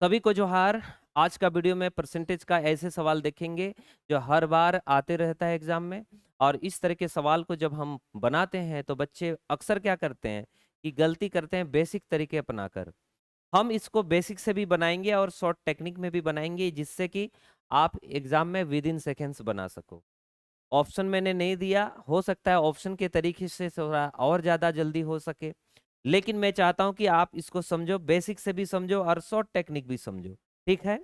सभी को जोहार। आज का वीडियो में परसेंटेज का ऐसे सवाल देखेंगे जो हर बार आते रहता है एग्जाम में। और इस तरह के सवाल को जब हम बनाते हैं तो बच्चे अक्सर क्या करते हैं कि गलती करते हैं बेसिक तरीके अपनाकर। हम इसको बेसिक से भी बनाएंगे और शॉर्ट टेक्निक में भी बनाएंगे जिससे कि आप एग्जाम में विद इन सेकेंड्स बना सको। ऑप्शन मैंने नहीं दिया, हो सकता है ऑप्शन के तरीके से थोड़ा और ज्यादा जल्दी हो सके, लेकिन मैं चाहता हूं कि आप इसको समझो, बेसिक से भी समझो और शॉर्ट टेक्निक भी समझो। ठीक है,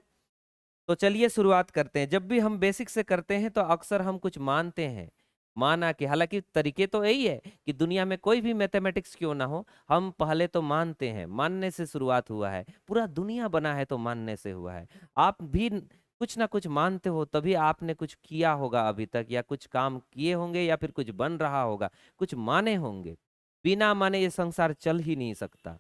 तो चलिए शुरुआत करते हैं। जब भी हम बेसिक से करते हैं तो अक्सर हम कुछ मानते हैं। माना कि हालांकि तरीके तो यही है कि दुनिया में कोई भी मैथमेटिक्स क्यों ना हो, हम पहले तो मानते हैं। मानने से शुरुआत हुआ है, पूरा दुनिया बना है तो मानने से हुआ है। आप भी कुछ ना कुछ मानते हो, तभी आपने कुछ किया होगा अभी तक, या कुछ काम किए होंगे, या फिर कुछ बन रहा होगा, कुछ माने होंगे। बिना माने ये संसार चल ही नहीं सकता।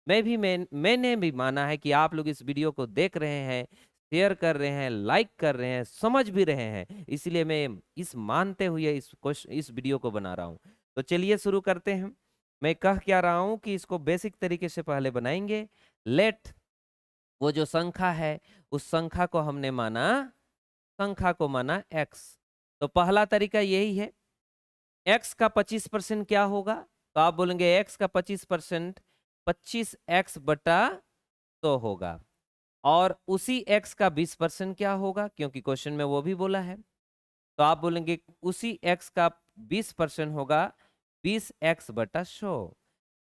मैंने भी माना है कि आप लोग इस वीडियो को देख रहे हैं, शेयर कर रहे हैं, लाइक कर रहे हैं, समझ भी रहे हैं, इसलिए मैं इस मानते हुए इस वीडियो को बना रहा हूं। तो चलिए शुरू करते हैं। मैं कह क्या रहा हूं कि इसको बेसिक तरीके से पहले बनाएंगे। लेट, वो जो संख्या है उस संख्या को हमने माना, संख्या को माना एक्स। तो पहला तरीका यही है। एक्स का 25% क्या होगा? तो आप बोलेंगे एक्स का 25% 25x/100 होगा। और उसी x का 20% क्या होगा? क्योंकि क्वेश्चन में वो भी बोला है, तो आप बोलेंगे उसी x का 20% होगा 20x/100।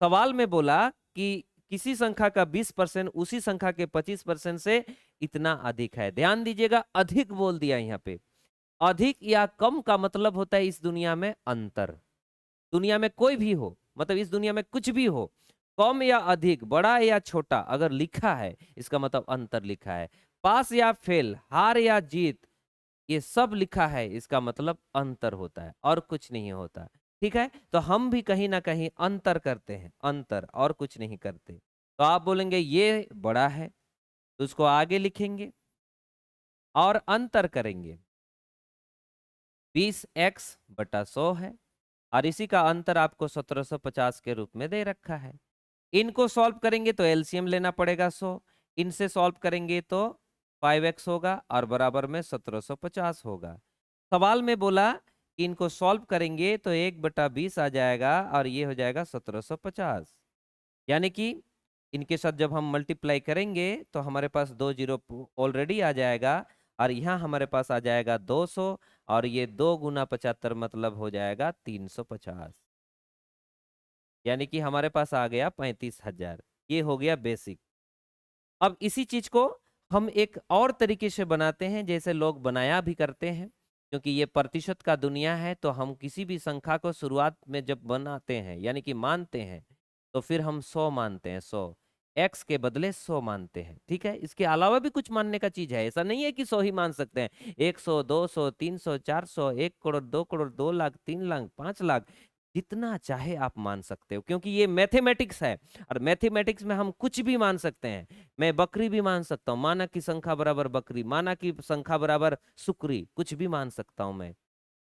सवाल में बोला कि किसी संख्या का 20% उसी संख्या के 25% से इतना अधिक है। ध्यान दीजिएगा, अधिक बोल दिया यहाँ पे। अधिक या कम का मतलब होता है इस दुनिया में अंतर। दुनिया में कोई भी हो, मतलब इस दुनिया में कुछ भी हो, कम या अधिक, बड़ा या छोटा अगर लिखा है इसका मतलब अंतर लिखा है। पास या फेल, हार या जीत, ये सब लिखा है इसका मतलब अंतर होता है और कुछ नहीं होता। ठीक है, तो हम भी कहीं ना कहीं अंतर करते हैं, अंतर और कुछ नहीं करते। तो आप बोलेंगे ये बड़ा है, तो उसको आगे लिखेंगे और अंतर करेंगे। 20x/100 है और इसी का अंतर आपको 1750 के रूप में दे रखा है। इनको सॉल्व करेंगे तो एलसीएम लेना पड़ेगा 100। इनसे सॉल्व करेंगे तो 5x होगा और बराबर में 1750 होगा। सवाल में बोला कि इनको सॉल्व करेंगे तो 1/20 आ जाएगा और ये हो जाएगा 1750। यानी कि इनके साथ जब हम मल्टीप्लाई करेंगे तो हमारे पास 2 जीरो ऑलरेडी आ जाएगा और यहाँ हमारे पास आ जाएगा 200, और ये 2 गुना 75 मतलब हो जाएगा 350। यानी कि हमारे पास आ गया 35,000। ये हो गया बेसिक। अब इसी चीज को हम एक और तरीके से बनाते हैं, जैसे लोग बनाया भी करते हैं। क्योंकि ये प्रतिशत का दुनिया है तो हम किसी भी संख्या को शुरुआत में जब बनाते हैं यानी कि मानते हैं, तो फिर हम 100 मानते हैं। 100 एक्स के बदले 100 मानते हैं। ठीक है, इसके अलावा भी कुछ मानने का चीज है, ऐसा नहीं है कि 100 ही मान सकते हैं। 100, 200, 300, 400, 1 करोड़, 2 करोड़, 2 लाख, 3 लाख, 5 लाख, जितना चाहे आप मान सकते हो, क्योंकि ये मैथमेटिक्स है। और मैथमेटिक्स में हम कुछ भी मान सकते हैं। मैं बकरी भी मान सकता हूँ, माना की संख्या बराबर बकरी, माना की संख्या बराबर सुकरी, कुछ भी मान सकता हूं मैं,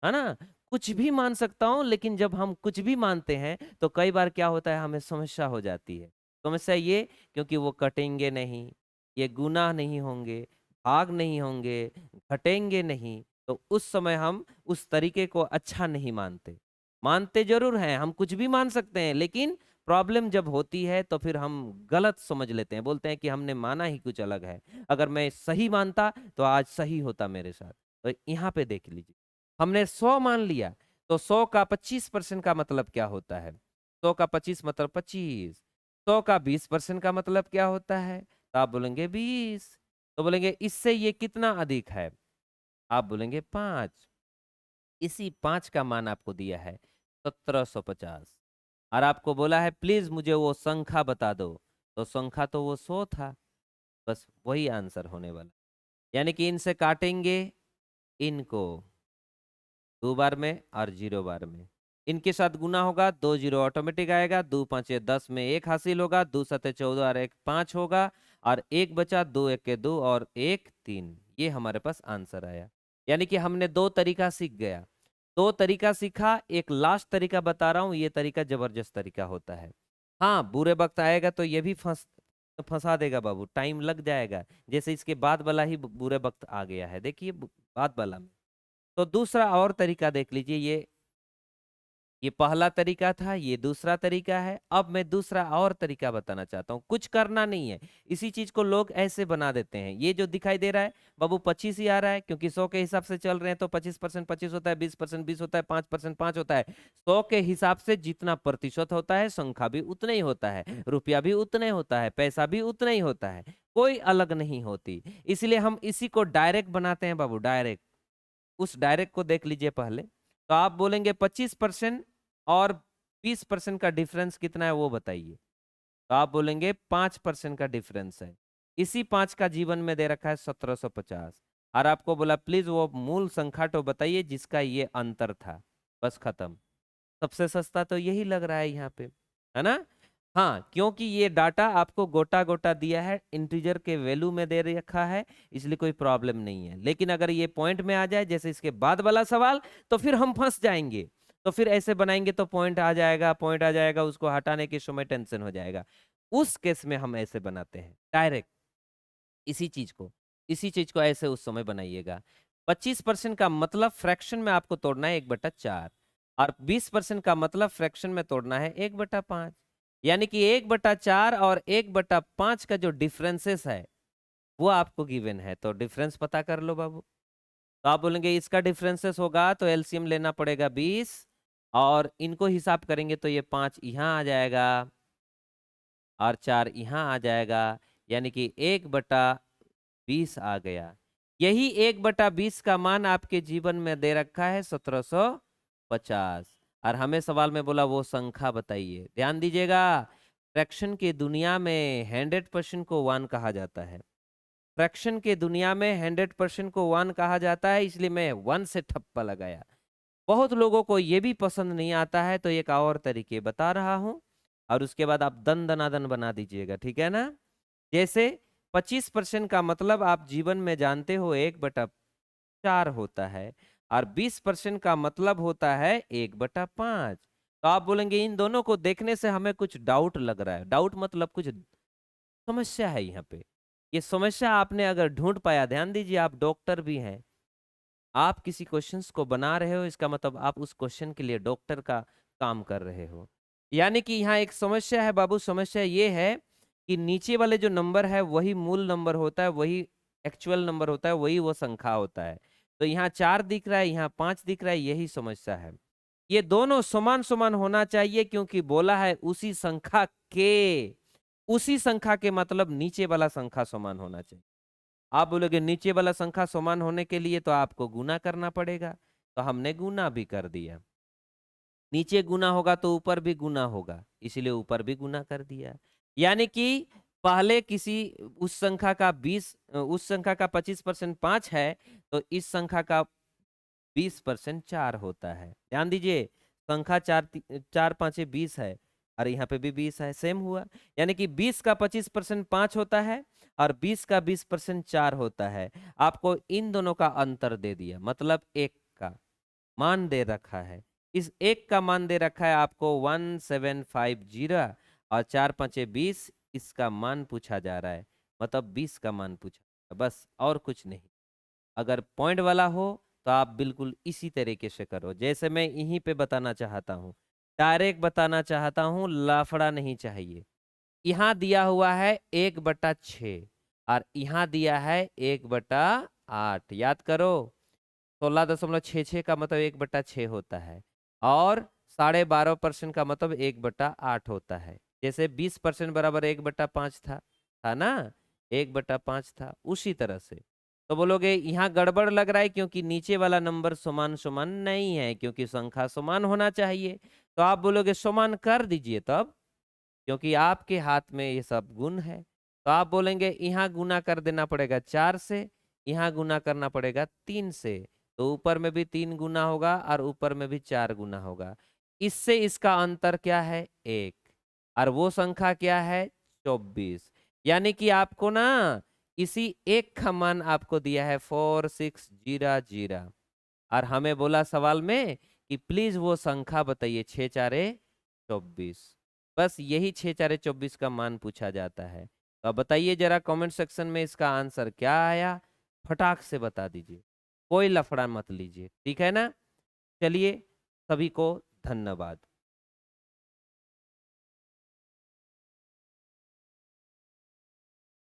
है ना। कुछ भी मान सकता हूं, लेकिन जब हम कुछ भी मानते हैं तो कई बार क्या होता है, हमें समस्या हो जाती है। समस्या ये, क्योंकि वो कटेंगे नहीं, ये गुना नहीं होंगे, भाग नहीं होंगे, घटेंगे नहीं, तो उस समय हम उस तरीके को अच्छा नहीं मानते। मानते जरूर हैं, हम कुछ भी मान सकते हैं, लेकिन प्रॉब्लम जब होती है तो फिर हम गलत समझ लेते हैं, बोलते हैं कि हमने माना ही कुछ अलग है। अगर मैं सही मानता तो आज सही होता मेरे साथ। तो यहाँ पे देख लीजिए, हमने 100 मान लिया, तो 100 का 25% का मतलब क्या होता है? 100 का 25 मतलब 25। 100 का 20% का मतलब क्या होता है? तो आप बोलेंगे 20। तो बोलेंगे इससे ये कितना अधिक है? आप बोलेंगे 5। इसी 5 का मान आपको दिया है 1750, और आपको बोला है प्लीज मुझे वो संख्या बता दो। तो संख्या तो वो 100 था, बस वही आंसर होने वाला। यानी कि इनसे काटेंगे इनको 2 बार में और 0 बार में। इनके साथ गुना होगा, 2 जीरो ऑटोमेटिक आएगा, 2 5 10 में 1 हासिल होगा, 2 7 14 और 1 5 होगा, और 1 बचा, 2 1 2 और 1 3। ये हमारे पास आंसर आया। यानी कि हमने 2 तरीका सीख गया, 2 तरीका सीखा। एक लास्ट तरीका बता रहा हूं, ये तरीका जबरदस्त तरीका होता है। हाँ, बुरे वक्त आएगा तो ये भी फंस तो फंसा देगा बाबू, टाइम लग जाएगा। जैसे इसके बाद वाला ही बुरे वक्त आ गया है, देखिए बाद वाला में। तो दूसरा और तरीका देख लीजिए, ये पहला तरीका था, ये दूसरा तरीका है। अब मैं दूसरा और तरीका बताना चाहता हूँ, कुछ करना नहीं है। इसी चीज को लोग ऐसे बना देते हैं। ये जो दिखाई दे रहा है बाबू 25 ही आ रहा है, क्योंकि 100 के हिसाब से चल रहे हैं, तो 25% 25 होता है, 20% 20 होता है, 5% 5 होता है। 100 के हिसाब से जितना प्रतिशत होता है, संख्या भी उतना ही होता है, रुपया भी उतना ही होता है, पैसा भी उतना ही होता है, कोई अलग नहीं होती। इसलिए हम इसी को डायरेक्ट बनाते हैं बाबू, डायरेक्ट। उस डायरेक्ट को देख लीजिए पहले। तो आप बोलेंगे 25% और 20% का डिफरेंस कितना है वो बताइए। तो आप बोलेंगे 5% का डिफरेंस है। इसी 5 का जीवन में दे रखा है 1750, और आपको बोला प्लीज वो मूल संख्या तो बताइए जिसका ये अंतर था। बस खत्म। सबसे सस्ता तो यही लग रहा है यहाँ पे, है ना? हाँ, क्योंकि ये डाटा आपको गोटा गोटा दिया है, इंटीजर के वैल्यू में दे रखा है, इसलिए कोई प्रॉब्लम नहीं है। लेकिन अगर ये पॉइंट में आ जाए, जैसे इसके बाद वाला सवाल, तो फिर हम फंस जाएंगे। तो फिर ऐसे बनाएंगे तो पॉइंट आ जाएगा, पॉइंट आ जाएगा, उसको हटाने के समय टेंशन हो जाएगा। उस केस में हम ऐसे बनाते हैं डायरेक्ट। इसी चीज को इसी चीज को ऐसे उस समय बनाइएगा। 25% का मतलब फ्रैक्शन में आपको तोड़ना है 1/4, और 20% का मतलब फ्रैक्शन में तोड़ना है 1/5। यानी कि 1/4 और 1/5 का जो डिफरेंसेस है वो आपको गिवन है, तो डिफरेंस पता कर लो बाबू। तो आप बोलेंगे इसका डिफरेंसेस होगा तो एलसीएम लेना पड़ेगा 20, और इनको हिसाब करेंगे तो ये 5 यहाँ आ जाएगा और 4 यहाँ आ जाएगा, यानी कि 1/20 आ गया। यही 1/20 का मान आपके जीवन में दे रखा है 1750, और हमें सवाल में बोला वो संख्या बताइए। ध्यान दीजिएगा, फ्रैक्शन की दुनिया में 100% को 1 कहा जाता है। फ्रैक्शन के दुनिया में 100% को 1 कहा जाता है, इसलिए मैं 1 से ठप्पा लगाया। बहुत लोगों को ये भी पसंद नहीं आता है, तो एक और तरीके बता रहा हूं, और उसके बाद आप दन दनादन बना दीजिएगा, ठीक है ना? जैसे 25% का मतलब आप जीवन में जानते हो 1/4 होता है, और 20% का मतलब होता है 1/5। तो आप बोलेंगे इन दोनों को देखने से हमें कुछ डाउट लग रहा है। डाउट मतलब कुछ समस्या है यहाँ पे। ये समस्या आपने अगर ढूंढ पाया, ध्यान दीजिए, आप डॉक्टर भी हैं, आप किसी क्वेश्चंस को बना रहे हो, इसका मतलब आप उस क्वेश्चन के लिए डॉक्टर का काम कर रहे हो। यानी कि यहाँ एक समस्या है बाबू। समस्या ये है कि नीचे वाले जो नंबर है वही मूल नंबर होता है, वही एक्चुअल नंबर होता है, वही वो संख्या होता है। तो यहाँ 4 दिख रहा है, यहाँ 5 दिख रहा है, यही समस्या है। ये दोनों समान समान होना चाहिए, क्योंकि बोला है उसी संख्या के मतलब नीचे वाला संख्या समान होना चाहिए। आप बोलोगे नीचे वाला संख्या समान होने के लिए तो आपको गुना करना पड़ेगा, तो हमने गुना भी कर दिया। नीचे गुना होगा तो ऊपर भी गुना होगा, इसलिए ऊपर भी गुना कर दिया। यानी कि पहले किसी उस संख्या का 25% 5 है, तो इस संख्या का 20% 4 होता है। ध्यान दीजिए, संख्या 4 5 20 है, और यहाँ पे भी 20 है, सेम हुआ। यानी कि 20 का 25% 5 होता है, और 20 का 20% 4 होता है। आपको इन दोनों का अंतर दे दिया, मतलब एक का मान दे रखा है। इस एक का मान दे रखा है आपको 1750, और 4 5 20, इसका मान पूछा जा रहा है, मतलब 20 का मान पूछा, बस और कुछ नहीं। अगर पॉइंट वाला हो तो आप बिल्कुल इसी तरीके से करो, जैसे मैं यहीं पे बताना चाहता हूँ, डायरेक्ट बताना चाहता हूँ, लाफड़ा नहीं चाहिए। यहाँ दिया हुआ है 1/6, और यहाँ दिया है 1/8। याद करो, 16.66 का मतलब 1/6 होता है, और 12.5% का मतलब 1/8 होता है। जैसे 20% बराबर 1/5 था ना, 1/5 था, उसी तरह से। तो बोलोगे यहाँ गड़बड़ लग रहा है, क्योंकि नीचे वाला नंबर समान समान नहीं है, क्योंकि संख्या समान होना चाहिए। तो आप बोलोगे समान कर दीजिए तब, क्योंकि आपके हाथ में ये सब गुण है। तो आप बोलेंगे यहाँ गुना कर देना पड़ेगा 4 से, यहाँ गुना करना पड़ेगा 3 से, तो ऊपर में भी 3 गुना होगा और ऊपर में भी 4 गुना होगा। इससे इसका अंतर क्या है? 1। और वो संख्या क्या है? 24। यानी कि आपको ना इसी एक का मान आपको दिया है 4600, और हमें बोला सवाल में कि प्लीज वो संख्या बताइए 6 4 24। बस यही 6 4 24 का मान पूछा जाता है। तो अब बताइए जरा कमेंट सेक्शन में इसका आंसर क्या आया, फटाक से बता दीजिए, कोई लफड़ा मत लीजिए, ठीक है ना। चलिए, सभी को धन्यवाद।